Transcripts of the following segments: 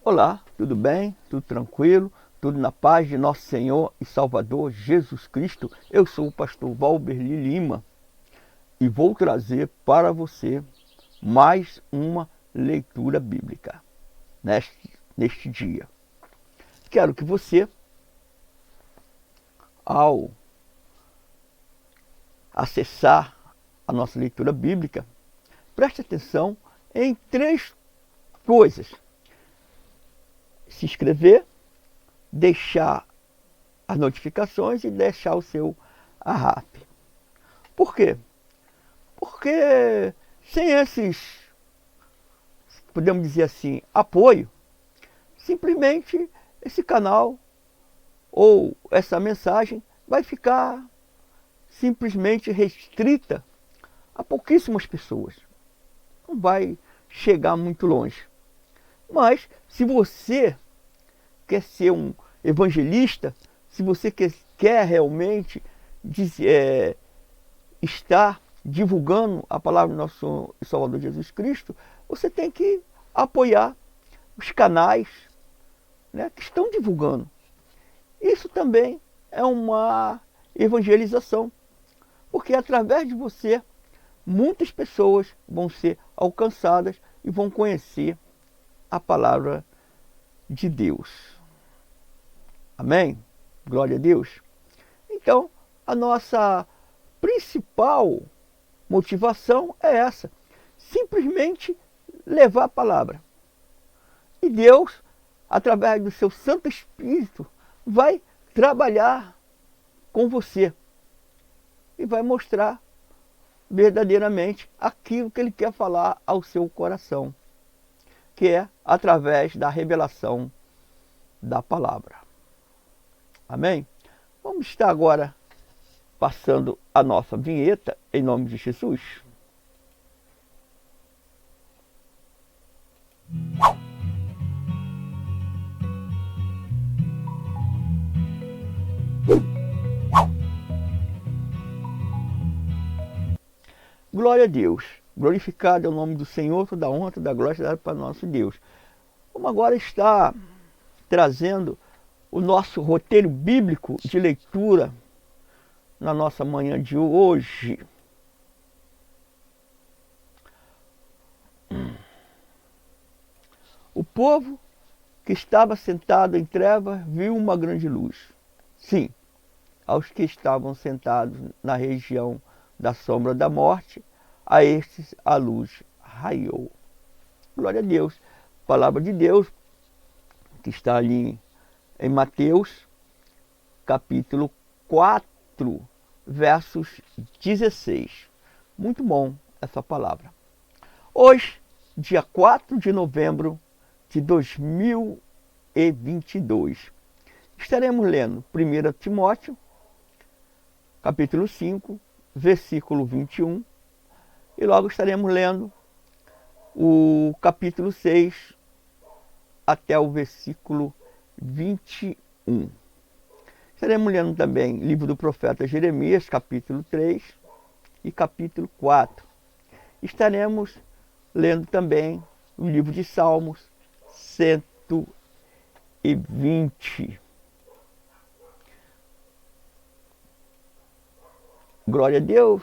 Olá, tudo bem? Tudo tranquilo? Tudo na paz de nosso Senhor e Salvador Jesus Cristo? Eu sou o pastor Valberli Lima e vou trazer para você mais uma leitura bíblica neste dia. Quero que você, ao acessar a nossa leitura bíblica, preste atenção em três coisas: se inscrever, deixar as notificações e deixar o seu arrape. Por quê? Porque sem esses, podemos dizer assim, apoio, simplesmente esse canal ou essa mensagem vai ficar simplesmente restrita a pouquíssimas pessoas. Não vai chegar muito longe. Mas se você quer ser um evangelista, se você quer realmente estar divulgando a palavra do nosso Salvador Jesus Cristo, você tem que apoiar os canais, né, que estão divulgando. Isso também é uma evangelização, porque através de você, muitas pessoas vão ser alcançadas e vão conhecer a palavra de Deus. Amém? Glória a Deus. Então, a nossa principal motivação é essa: simplesmente levar a palavra. E Deus, através do seu Santo Espírito, vai trabalhar com você e vai mostrar verdadeiramente aquilo que Ele quer falar ao seu coração, que é através da revelação da palavra. Amém? Vamos estar agora passando a nossa vinheta em nome de Jesus. Glória a Deus. Glorificado é o nome do Senhor, toda a honra, toda a glória dada para nosso Deus. Vamos agora estar trazendo o nosso roteiro bíblico de leitura na nossa manhã de hoje. O povo que estava sentado em trevas viu uma grande luz. Sim, aos que estavam sentados na região da sombra da morte, a estes a luz raiou. Glória a Deus. Palavra de Deus que está ali em Mateus, capítulo 4, versos 16. Muito bom essa palavra. Hoje, dia 4 de novembro de 2022, estaremos lendo 1 Timóteo, capítulo 5, versículo 21, e logo estaremos lendo o capítulo 6 até o versículo 21. Estaremos lendo também livro do profeta Jeremias, capítulo 3 e capítulo 4. Estaremos lendo também o livro de Salmos 120. Glória a Deus.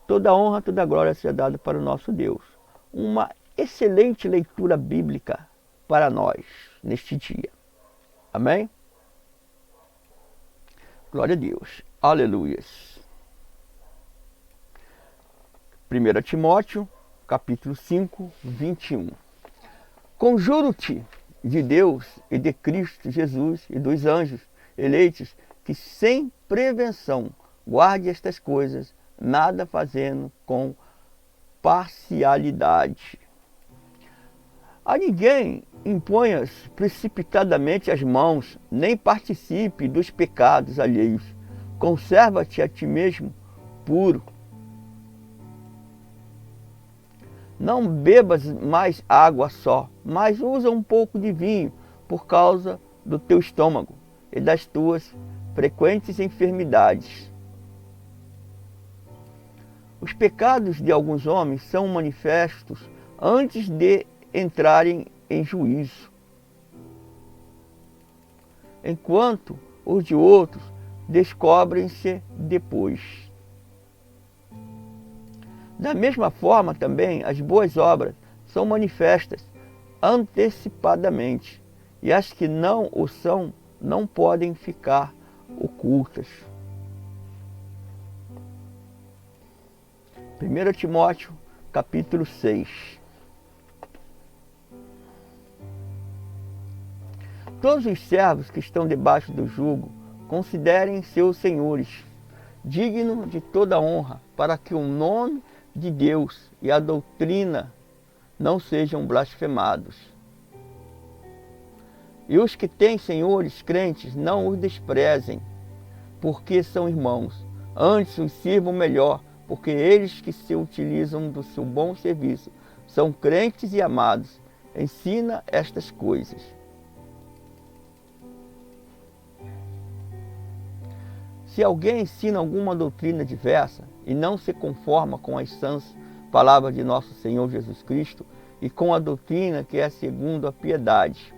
Toda honra, toda glória seja dada para o nosso Deus. Uma excelente leitura bíblica para nós neste dia. Amém? Glória a Deus. Aleluias. 1 Timóteo, capítulo 5, 21. Conjuro-te de Deus e de Cristo Jesus e dos anjos eleitos, que sem prevenção guarde estas coisas, nada fazendo com parcialidade. A ninguém imponhas precipitadamente as mãos, nem participe dos pecados alheios. Conserva-te a ti mesmo puro. Não bebas mais água só, mas usa um pouco de vinho, por causa do teu estômago e das tuas frequentes enfermidades. Os pecados de alguns homens são manifestos antes de entrarem em juízo, enquanto os de outros descobrem-se depois. Da mesma forma também, as boas obras são manifestas antecipadamente, e as que não o são não podem ficar ocultas. 1 Timóteo, capítulo 6. Todos os servos que estão debaixo do jugo considerem seus senhores dignos de toda honra, para que o nome de Deus e a doutrina não sejam blasfemados. E os que têm senhores crentes não os desprezem, porque são irmãos. Antes os sirvam melhor, porque eles que se utilizam do seu bom serviço são crentes e amados. Ensina estas coisas. Se alguém ensina alguma doutrina diversa e não se conforma com as sãs palavras de nosso Senhor Jesus Cristo e com a doutrina que é segundo a piedade,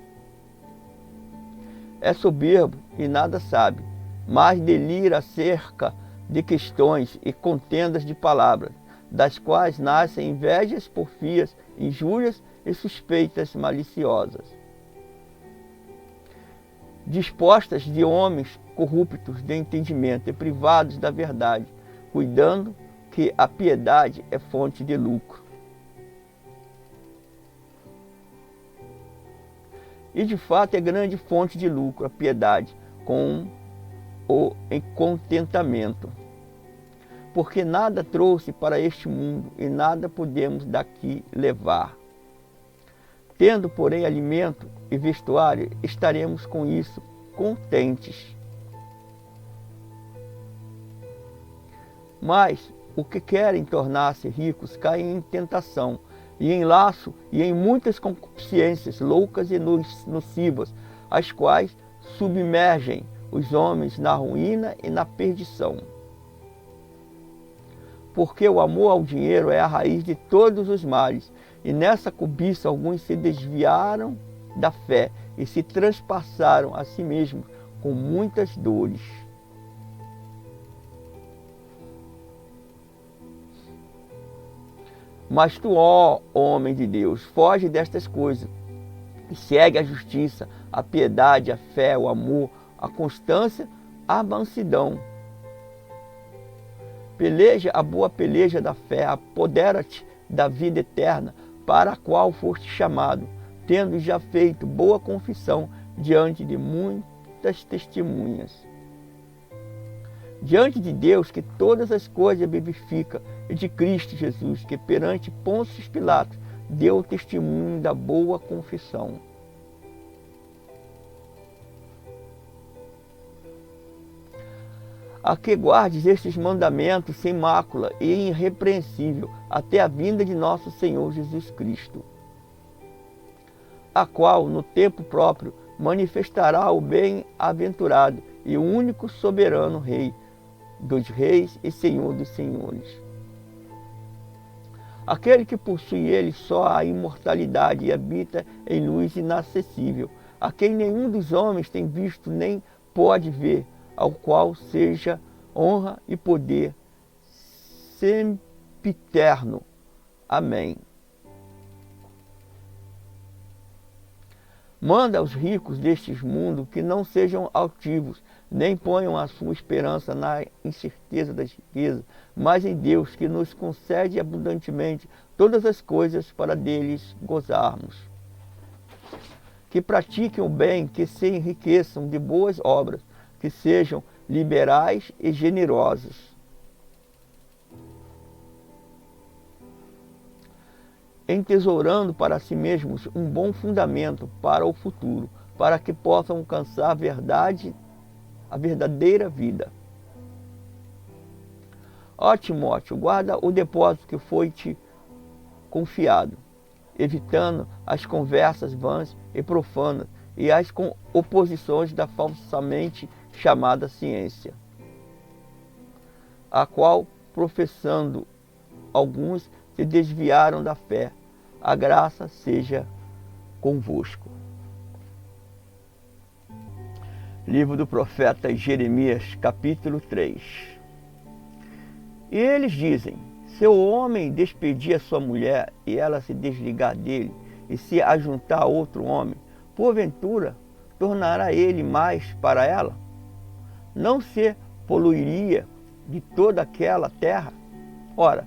é soberbo e nada sabe, mas delira acerca de questões e contendas de palavras, das quais nascem invejas, porfias, injúrias e suspeitas maliciosas, dispostas de homens corruptos de entendimento e privados da verdade, cuidando que a piedade é fonte de lucro. E de fato é grande fonte de lucro a piedade com o contentamento, porque nada trouxe para este mundo e nada podemos daqui levar. Tendo, porém, alimento e vestuário, estaremos com isso contentes. Mas o que querem tornar-se ricos caem em tentação, e em laço, e em muitas concupiscências loucas e nocivas, as quais submergem os homens na ruína e na perdição. Porque o amor ao dinheiro é a raiz de todos os males, e nessa cobiça alguns se desviaram da fé e se transpassaram a si mesmos com muitas dores. Mas tu, ó homem de Deus, foge destas coisas e segue a justiça, a piedade, a fé, o amor, a constância, a mansidão. Peleja a boa peleja da fé, apodera-te da vida eterna, para a qual foste chamado, tendo já feito boa confissão diante de muitas testemunhas. Diante de Deus, que todas as coisas vivifica, e de Cristo Jesus, que perante Pôncio Pilatos deu testemunho da boa confissão. A que guardes estes mandamentos sem mácula e irrepreensível até a vinda de nosso Senhor Jesus Cristo, a qual, no tempo próprio, manifestará o bem-aventurado e o único soberano Rei dos reis e Senhor dos senhores. Aquele que possui ele só a imortalidade e habita em luz inacessível, a quem nenhum dos homens tem visto nem pode ver, ao qual seja honra e poder sempiterno. Amém. Manda aos ricos destes mundos que não sejam altivos, nem ponham a sua esperança na incerteza das riquezas, mas em Deus, que nos concede abundantemente todas as coisas para deles gozarmos. Que pratiquem o bem, que se enriqueçam de boas obras, que sejam liberais e generosos. Entesourando para si mesmos um bom fundamento para o futuro, para que possam alcançar a verdadeira vida. Ó Timóteo, guarda o depósito que foi-te confiado, evitando as conversas vãs e profanas e as oposições da falsamente chamada ciência, a qual, professando alguns, se desviaram da fé. A graça seja convosco. Livro do profeta Jeremias, capítulo 3. E eles dizem: se o homem despedir a sua mulher e ela se desligar dele e se ajuntar a outro homem, porventura tornará ele mais para ela? Não se poluiria de toda aquela terra? Ora,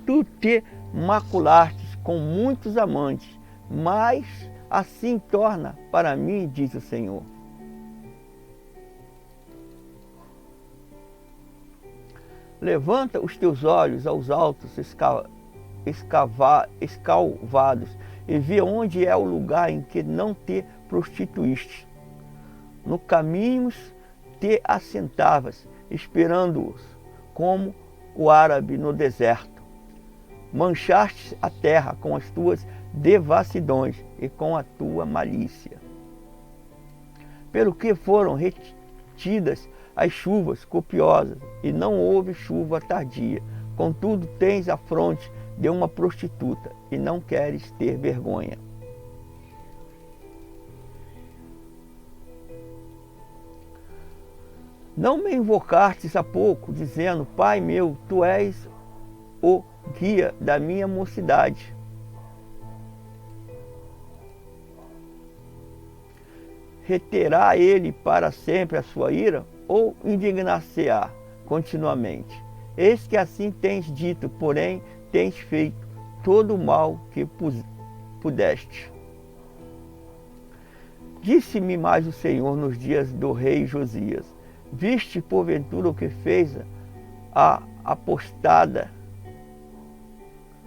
tu te maculastes com muitos amantes, mas assim torna para mim, diz o Senhor. Levanta os teus olhos aos altos escalvados e vê onde é o lugar em que não te prostituíste. No caminhos te assentavas, esperando-os, como o árabe no deserto. Manchaste a terra com as tuas devassidões e com a tua malícia. Pelo que foram retidas as chuvas copiosas, e não houve chuva tardia. Contudo, tens a fronte de uma prostituta, e não queres ter vergonha. Não me invocastes há pouco, dizendo: Pai meu, tu és o guia da minha mocidade. Reterá ele para sempre a sua ira, ou indignar-se-á continuamente? Eis que assim tens dito, porém tens feito todo o mal que pudeste. Disse-me mais o Senhor nos dias do rei Josias: viste porventura o que fez a apostada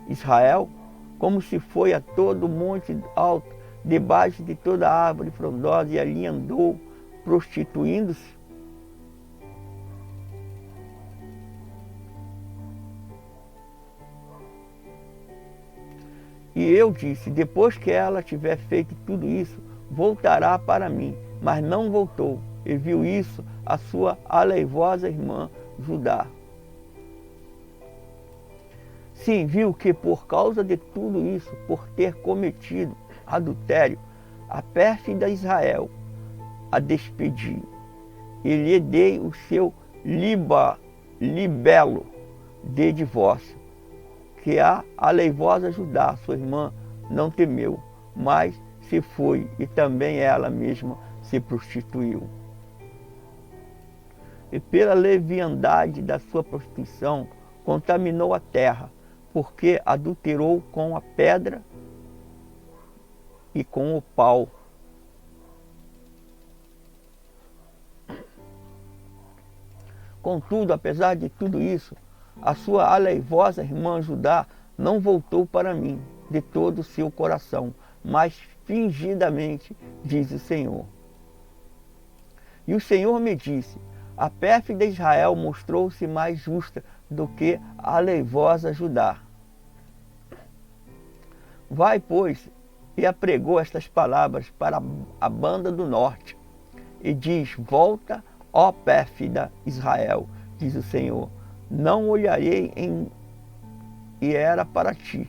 Israel? Como se foi a todo monte alto, debaixo de toda árvore frondosa, e ali andou prostituindo-se? E eu disse: depois que ela tiver feito tudo isso, voltará para mim. Mas não voltou, e viu isso a sua aleivosa irmã Judá. Sim, viu que por causa de tudo isso, por ter cometido adultério, a pérfida Israel a despedi, e lhe dei o seu libelo de divórcio, que a aleivosa Judá, sua irmã, não temeu, mas se foi, e também ela mesma se prostituiu. E pela leviandade da sua prostituição, contaminou a terra, porque adulterou com a pedra e com o pau. Contudo, apesar de tudo isso, a sua aleivosa irmã Judá não voltou para mim de todo o seu coração, mas fingidamente, diz o Senhor. E o Senhor me disse: a pérfida Israel mostrou-se mais justa do que a aleivosa Judá. Vai, pois, e apregou estas palavras para a banda do norte, e diz: volta, ó pérfida Israel, diz o Senhor, não olharei em hiera para ti,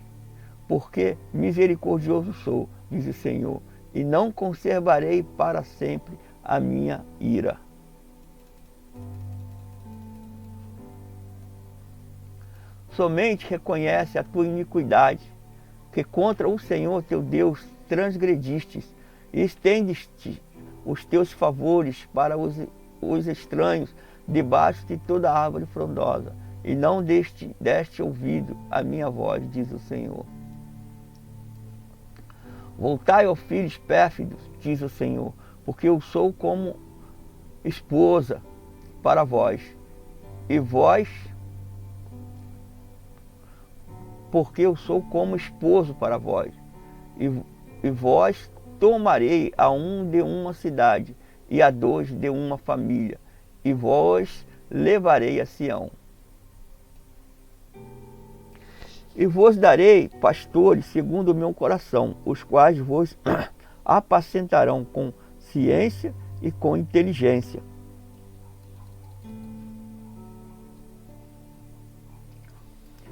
porque misericordioso sou, diz o Senhor, e não conservarei para sempre a minha ira. Somente reconhece a tua iniquidade, que contra o Senhor teu Deus transgredistes, e estendeste os teus favores para os estranhos debaixo de toda árvore frondosa, e não deste ouvido à minha voz, diz o Senhor. Voltai, ó filhos pérfidos, diz o Senhor, porque eu sou como esposa para vós, e vós, porque eu sou como esposo para vós, e vós tomarei a um de uma cidade, e a dois de uma família, e vós levarei a Sião. E vos darei pastores segundo o meu coração, os quais vos apacentarão com ciência e com inteligência.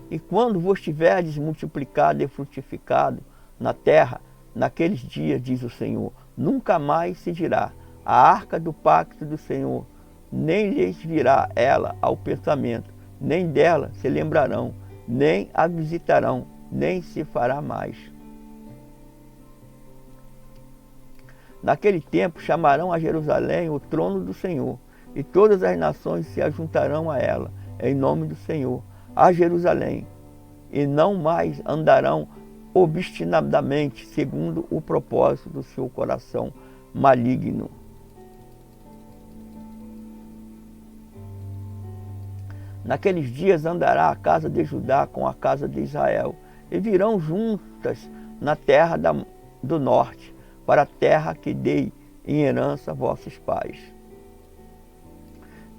E quando vos tiverdes multiplicado e frutificado na terra, naqueles dias, diz o Senhor, nunca mais se dirá a arca do pacto do Senhor, nem lhes virá ela ao pensamento, nem dela se lembrarão, nem a visitarão, nem se fará mais. Naquele tempo chamarão a Jerusalém o trono do Senhor, e todas as nações se ajuntarão a ela, em nome do Senhor, a Jerusalém, e não mais andarão obstinadamente segundo o propósito do seu coração maligno. Naqueles dias andará a casa de Judá com a casa de Israel, e virão juntas na terra do norte, para a terra que dei em herança a vossos pais.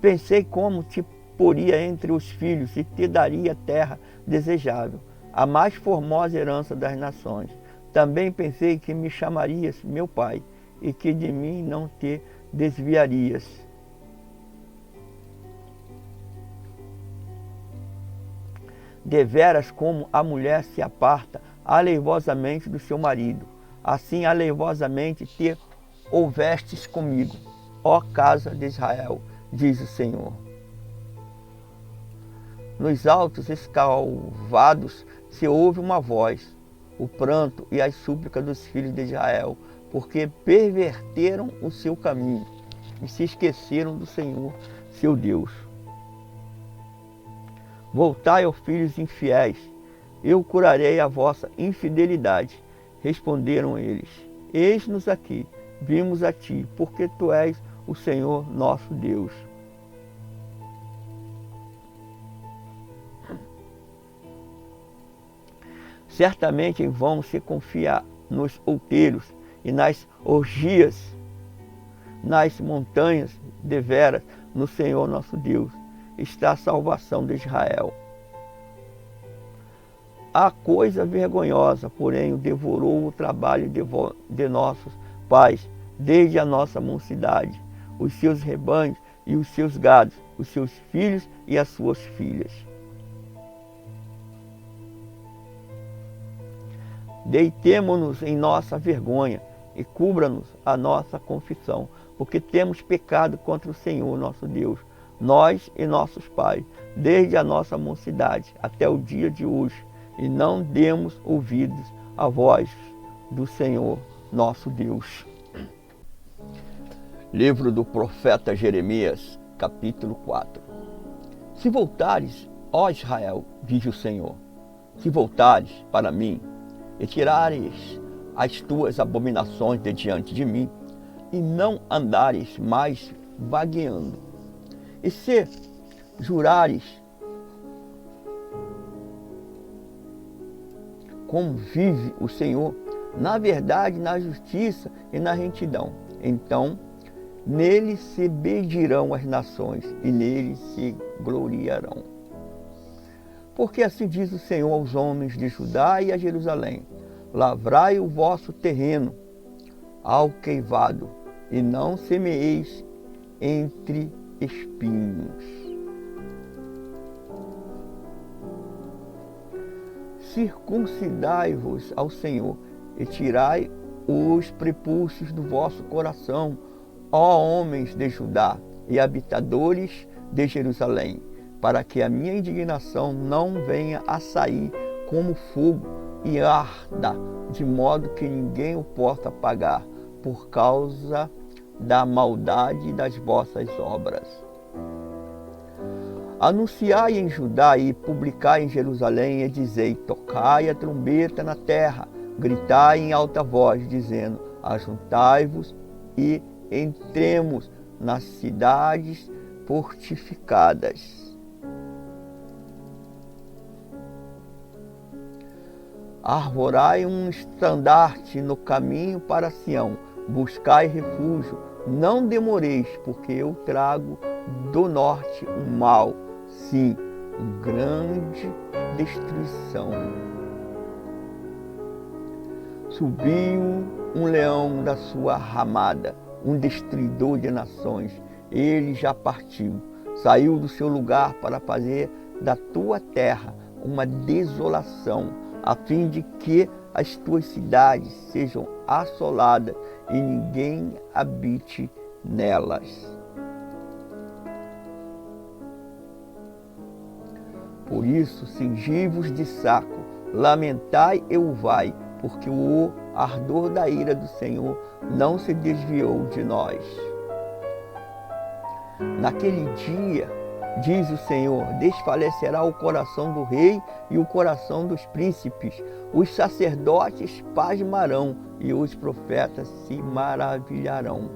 Pensei como te poria entre os filhos e te daria terra desejável, a mais formosa herança das nações. Também pensei que me chamarias meu pai e que de mim não te desviarias. Deveras como a mulher se aparta aleivosamente do seu marido, assim aleivosamente te houvestes comigo, ó casa de Israel, diz o Senhor. Nos altos escalvados se ouve uma voz, o pranto e as súplicas dos filhos de Israel, porque perverteram o seu caminho e se esqueceram do Senhor, seu Deus. Voltai, ó filhos infiéis, eu curarei a vossa infidelidade. Responderam eles, eis-nos aqui, vimos a ti, porque tu és o Senhor nosso Deus. Certamente vão se confiar nos outeiros e nas orgias, nas montanhas, deveras, no Senhor nosso Deus, está a salvação de Israel. A coisa vergonhosa, porém, o devorou o trabalho de nossos pais, desde a nossa mocidade, os seus rebanhos e os seus gados, os seus filhos e as suas filhas. Deitemo-nos em nossa vergonha e cubra-nos a nossa confissão, porque temos pecado contra o Senhor nosso Deus, nós e nossos pais, desde a nossa mocidade até o dia de hoje, e não demos ouvidos à voz do Senhor nosso Deus. Livro do profeta Jeremias, capítulo 4. Se voltares, ó Israel, diz o Senhor, se voltares para mim e tirares as tuas abominações de diante de mim, e não andares mais vagueando, e se jurares como vive o Senhor, na verdade, na justiça e na retidão, então nele se bendirão as nações e nele se gloriarão. Porque assim diz o Senhor aos homens de Judá e a Jerusalém, lavrai o vosso terreno ao queivado, e não semeeis entre espinhos. Circuncidai-vos ao Senhor, e tirai os prepúcios do vosso coração, ó homens de Judá e habitadores de Jerusalém, para que a minha indignação não venha a sair como fogo e arda, de modo que ninguém o possa apagar, por causa da maldade das vossas obras. Anunciai em Judá e publicai em Jerusalém, e dizei, tocai a trombeta na terra, gritai em alta voz, dizendo, ajuntai-vos e entremos nas cidades fortificadas. Arvorai um estandarte no caminho para Sião, buscai refúgio, não demoreis, porque eu trago do norte um mal, sim, grande destruição. Subiu um leão da sua ramada, um destruidor de nações, ele já partiu, saiu do seu lugar para fazer da tua terra uma desolação, a fim de que as tuas cidades sejam assoladas e ninguém habite nelas. Por isso, cingi-vos de saco, lamentai e uivai, porque o ardor da ira do Senhor não se desviou de nós. Naquele dia, diz o Senhor, desfalecerá o coração do rei e o coração dos príncipes. Os sacerdotes pasmarão e os profetas se maravilharão.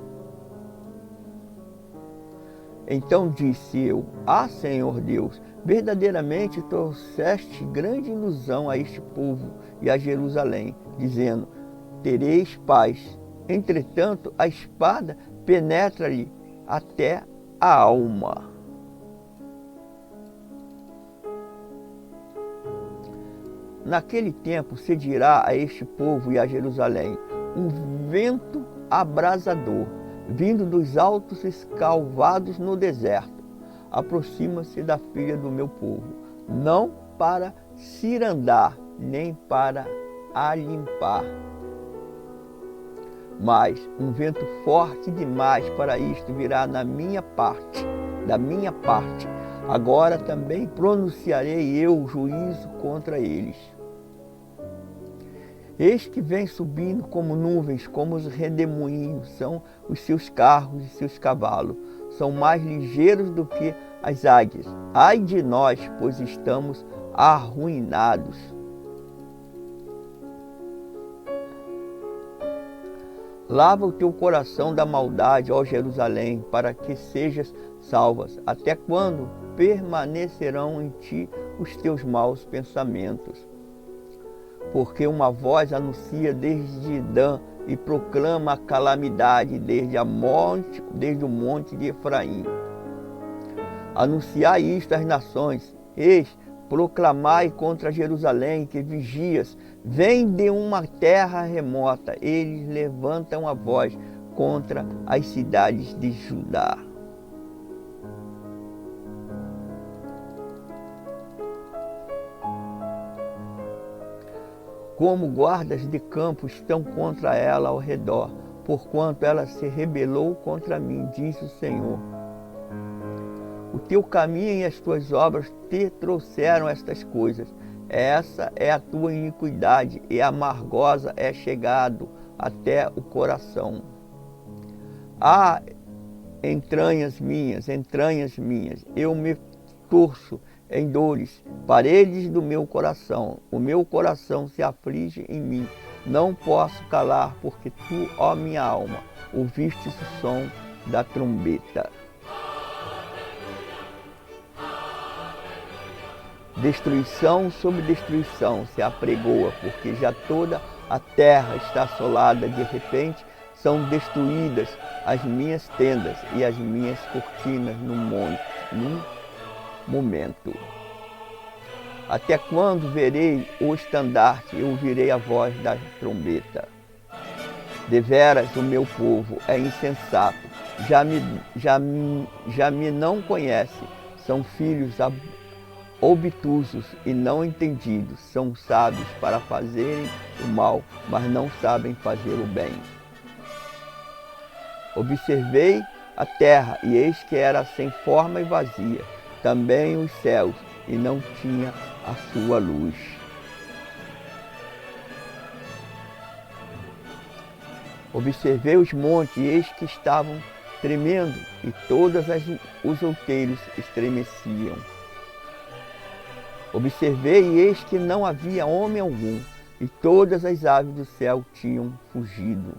Então disse eu, Senhor Deus, verdadeiramente trouxeste grande ilusão a este povo e a Jerusalém, dizendo, tereis paz. Entretanto, a espada penetra-lhe até a alma. Naquele tempo se dirá a este povo e a Jerusalém, um vento abrasador, vindo dos altos escalvados no deserto, aproxima-se da filha do meu povo, não para cirandar, nem para a limpar, mas um vento forte demais para isto virá da minha parte. Agora também pronunciarei eu juízo contra eles. Eis que vem subindo como nuvens, como os redemoinhos, são os seus carros e seus cavalos. São mais ligeiros do que as águias. Ai de nós, pois estamos arruinados. Lava o teu coração da maldade, ó Jerusalém, para que sejas salvas. Até quando permanecerão em ti os teus maus pensamentos? Porque uma voz anuncia desde Dan e proclama a calamidade desde o monte de Efraim. Anunciai isto às nações, eis, proclamai contra Jerusalém que vigias, vem de uma terra remota, eles levantam a voz contra as cidades de Judá. Como guardas de campo estão contra ela ao redor, porquanto ela se rebelou contra mim, diz o Senhor. O teu caminho e as tuas obras te trouxeram estas coisas. Essa é a tua iniquidade, e amargosa é chegado até o coração. Entranhas minhas, eu me torço em dores, paredes do meu coração. O meu coração se aflige em mim. Não posso calar, porque tu, ó minha alma, ouviste o som da trombeta. Destruição sobre destruição se apregoa, porque já toda a terra está assolada. De repente são destruídas as minhas tendas e as minhas cortinas num momento. Até quando verei o estandarte e ouvirei a voz da trombeta? Deveras o meu povo é insensato, já me não conhece, são filhos obtusos e não entendidos, são sábios para fazerem o mal, mas não sabem fazer o bem. Observei a terra, e eis que era sem forma e vazia, também os céus, e não tinha a sua luz. Observei os montes, e eis que estavam tremendo, e todos os outeiros estremeciam. Observei, e eis que não havia homem algum, e todas as aves do céu tinham fugido.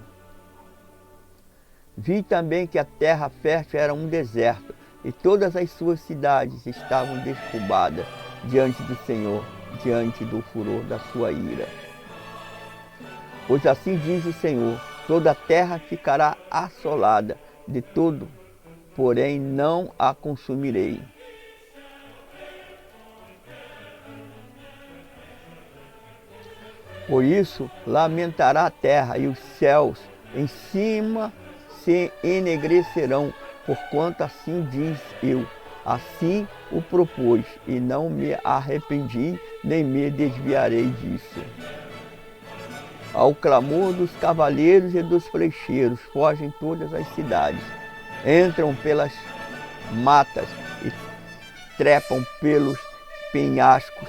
Vi também que a terra fértil era um deserto, e todas as suas cidades estavam derrubadas diante do Senhor, diante do furor da sua ira. Pois assim diz o Senhor, toda a terra ficará assolada, de todo, porém não a consumirei. Por isso lamentará a terra, e os céus em cima se enegrecerão, porquanto assim diz eu, Assim o propus, e não me arrependi, nem me desviarei disso. Ao clamor dos cavaleiros e dos flecheiros, fogem todas as cidades, entram pelas matas e trepam pelos penhascos.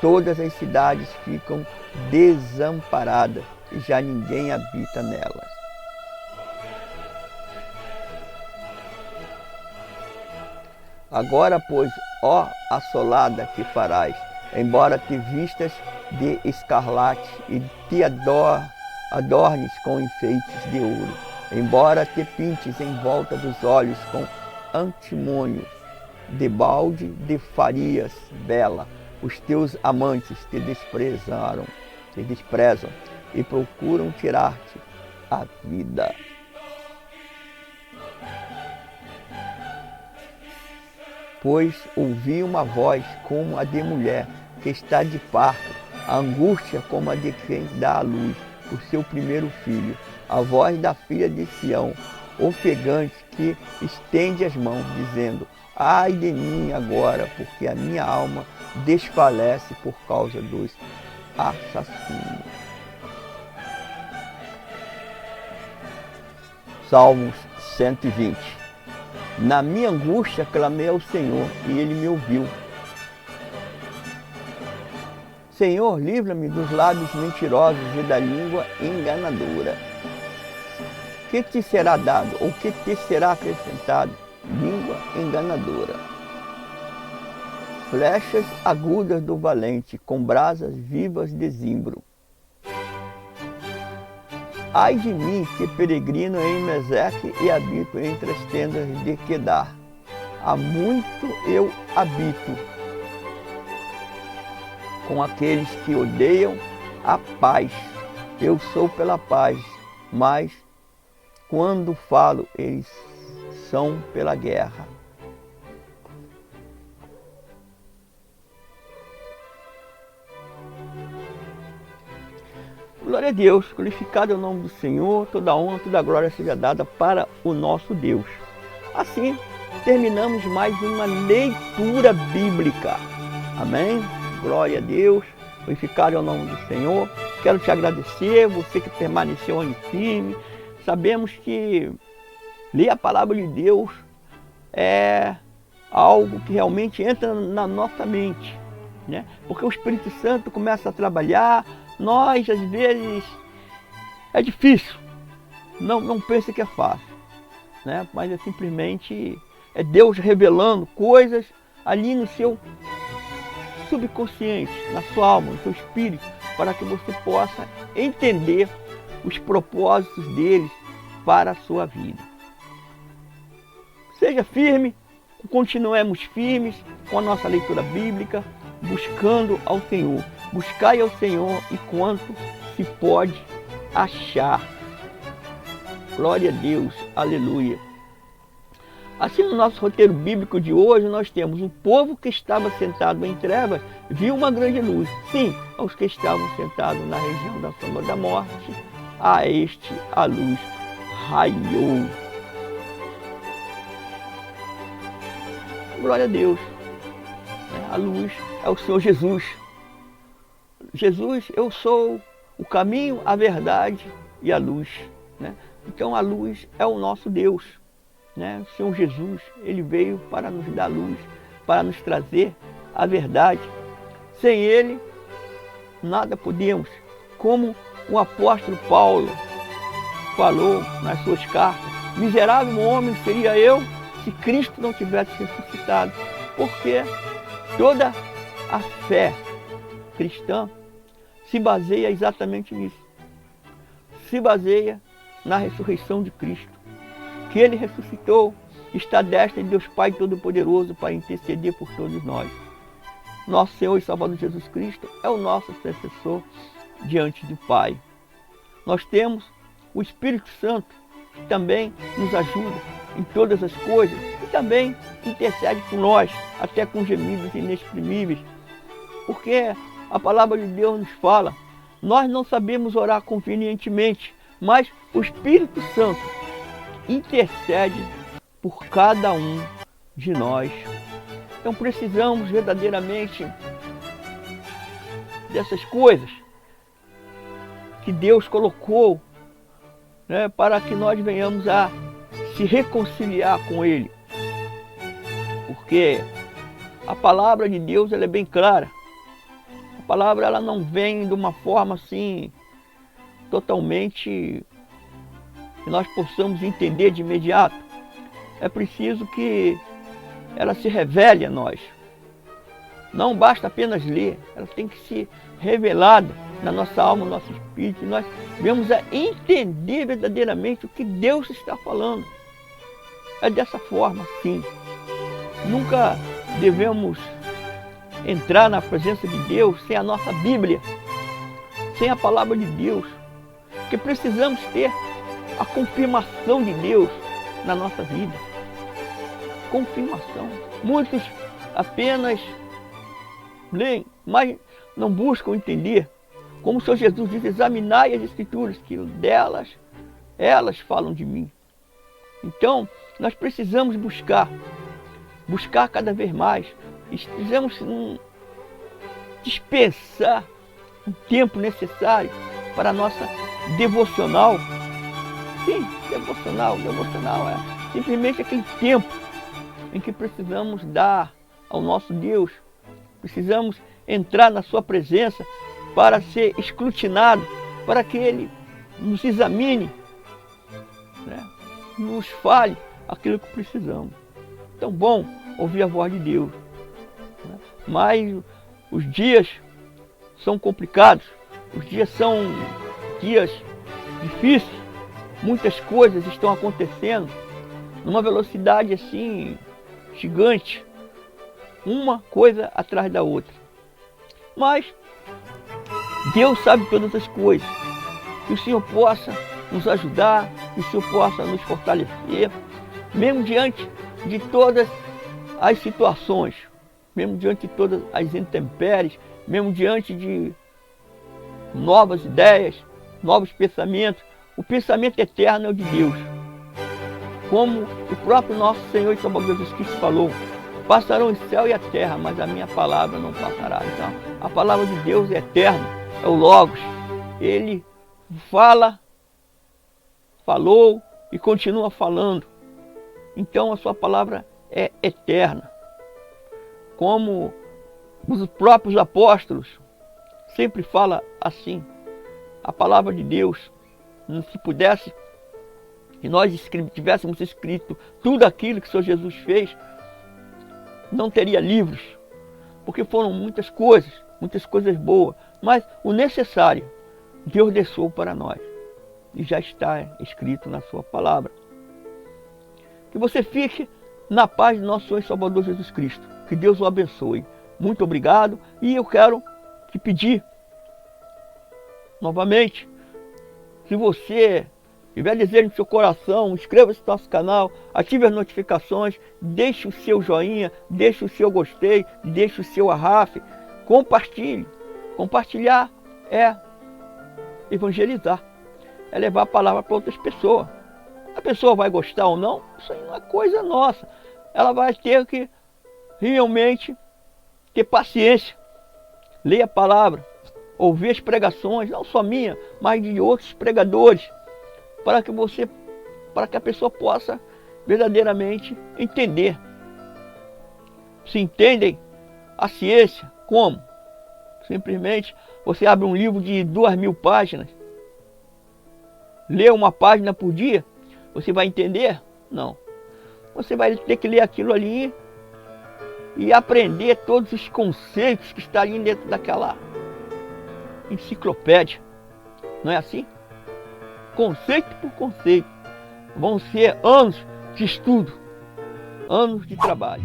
Todas as cidades ficam desamparadas e já ninguém habita nelas. Agora, pois, ó assolada, que farás? Embora te vistas de escarlate e te adornes com enfeites de ouro, embora te pintes em volta dos olhos com antimônio, debalde de farias bela, os teus amantes te desprezam e procuram tirar-te a vida. Pois ouvi uma voz como a de mulher que está de parto, a angústia como a de quem dá à luz o seu primeiro filho, a voz da filha de Sião, ofegante, que estende as mãos, dizendo: ai de mim agora, porque a minha alma desfalece por causa dos assassinos. Salmos 120. Na minha angústia clamei ao Senhor, e Ele me ouviu. Senhor, livra-me dos lábios mentirosos e da língua enganadora. Que te será dado, ou que te será acrescentado? Língua enganadora. Flechas agudas do valente, com brasas vivas de zimbro. Ai de mim, que peregrino em Meseque e habito entre as tendas de Quedar. Há muito eu habito com aqueles que odeiam a paz. Eu sou pela paz, mas quando falo, eles são pela guerra. Glória a Deus, glorificado é o nome do Senhor, toda a honra, toda a glória seja dada para o nosso Deus. Assim, terminamos mais uma leitura bíblica. Amém? Glória a Deus, glorificado é o nome do Senhor. Quero te agradecer, você que permaneceu em firme. Sabemos que ler a palavra de Deus é algo que realmente entra na nossa mente, né? Porque o Espírito Santo começa a trabalhar. Nós, às vezes, é difícil, não pense que é fácil, né? Mas é simplesmente Deus revelando coisas ali no seu subconsciente, na sua alma, no seu espírito, para que você possa entender os propósitos deles para a sua vida. Seja firme, continuemos firmes com a nossa leitura bíblica, buscando ao Senhor. Buscai ao Senhor enquanto se pode achar. Glória a Deus, aleluia. Assim, no nosso roteiro bíblico de hoje, nós temos o povo que estava sentado em trevas, viu uma grande luz. Sim, aos que estavam sentados na região da sombra da morte, a este a luz raiou. Glória a Deus. A luz é o Senhor Jesus. Jesus, eu sou o caminho, a verdade e a luz, né? Então a luz é o nosso Deus, né? O Senhor Jesus, Ele veio para nos dar luz, para nos trazer a verdade. Sem Ele, nada podemos. Como o apóstolo Paulo falou nas suas cartas: miserável homem seria eu se Cristo não tivesse ressuscitado. Porque toda a fé cristã se baseia exatamente nisso. Se baseia na ressurreição de Cristo. Que Ele ressuscitou, está à destra de Deus Pai Todo-Poderoso para interceder por todos nós. Nosso Senhor e Salvador Jesus Cristo é o nosso intercessor diante do Pai. Nós temos o Espírito Santo, que também nos ajuda em todas as coisas e também intercede por nós, até com gemidos inexprimíveis. Porque a palavra de Deus nos fala, nós não sabemos orar convenientemente, mas o Espírito Santo intercede por cada um de nós. Então precisamos verdadeiramente dessas coisas que Deus colocou, né, para que nós venhamos a se reconciliar com Ele. Porque a palavra de Deus ela é bem clara. A palavra ela não vem de uma forma assim totalmente que nós possamos entender de imediato. É preciso que ela se revele a nós. Não basta apenas ler, ela tem que ser revelada na nossa alma, no nosso espírito. E nós devemos a entender verdadeiramente o que Deus está falando. É dessa forma, sim. Nunca devemos entrar na presença de Deus sem a nossa Bíblia, sem a palavra de Deus. Porque precisamos ter a confirmação de Deus na nossa vida. Confirmação. Muitos apenas leem, mas não buscam entender. Como o Senhor Jesus diz, examinai as Escrituras, que elas falam de mim. Então, nós precisamos buscar cada vez mais. Precisamos dispensar o tempo necessário para a nossa devocional. Sim, devocional é simplesmente aquele tempo em que precisamos dar ao nosso Deus. Precisamos entrar na sua presença para ser escrutinado, para que Ele nos examine, né? Nos fale aquilo que precisamos. Então, bom ouvir a voz de Deus, né? Mas os dias são complicados, os dias são dias difíceis, muitas coisas estão acontecendo numa velocidade assim gigante, uma coisa atrás da outra. Mas Deus sabe todas as coisas. Que o Senhor possa nos ajudar, que o Senhor possa nos fortalecer, mesmo diante de todas as situações, mesmo diante de todas as intempéries, mesmo diante de novas ideias, novos pensamentos. O pensamento eterno é o de Deus. Como o próprio nosso Senhor e Salvador Jesus Cristo falou, passarão o céu e a terra, mas a minha palavra não passará. Então, a palavra de Deus é eterna, é o Logos. Ele falou e continua falando. Então a sua palavra é eterna. Como os próprios apóstolos sempre falam assim, a palavra de Deus, se pudesse, se nós tivéssemos escrito tudo aquilo que o Senhor Jesus fez, não teria livros, porque foram muitas coisas boas, mas o necessário Deus deixou para nós e já está escrito na sua palavra. Que você fique na paz do nosso Senhor e Salvador Jesus Cristo. Que Deus o abençoe. Muito obrigado e eu quero te pedir novamente, se você tiver desejo no seu coração, inscreva-se no nosso canal, ative as notificações, deixe o seu joinha, deixe o seu gostei, deixe o seu arrafe, compartilhe. Compartilhar é evangelizar, é levar a palavra para outras pessoas. A pessoa vai gostar ou não, isso aí não é coisa nossa. Ela vai ter que realmente ter paciência, ler a palavra, ouvir as pregações, não só minha, mas de outros pregadores, para que a pessoa possa verdadeiramente entender. Se entendem a ciência, como? Simplesmente você abre um livro de 2.000 páginas, lê uma página por dia, você vai entender? Não. Você vai ter que ler aquilo ali e aprender todos os conceitos que estão ali dentro daquela enciclopédia. Não é assim? Conceito por conceito. Vão ser anos de estudo, anos de trabalho.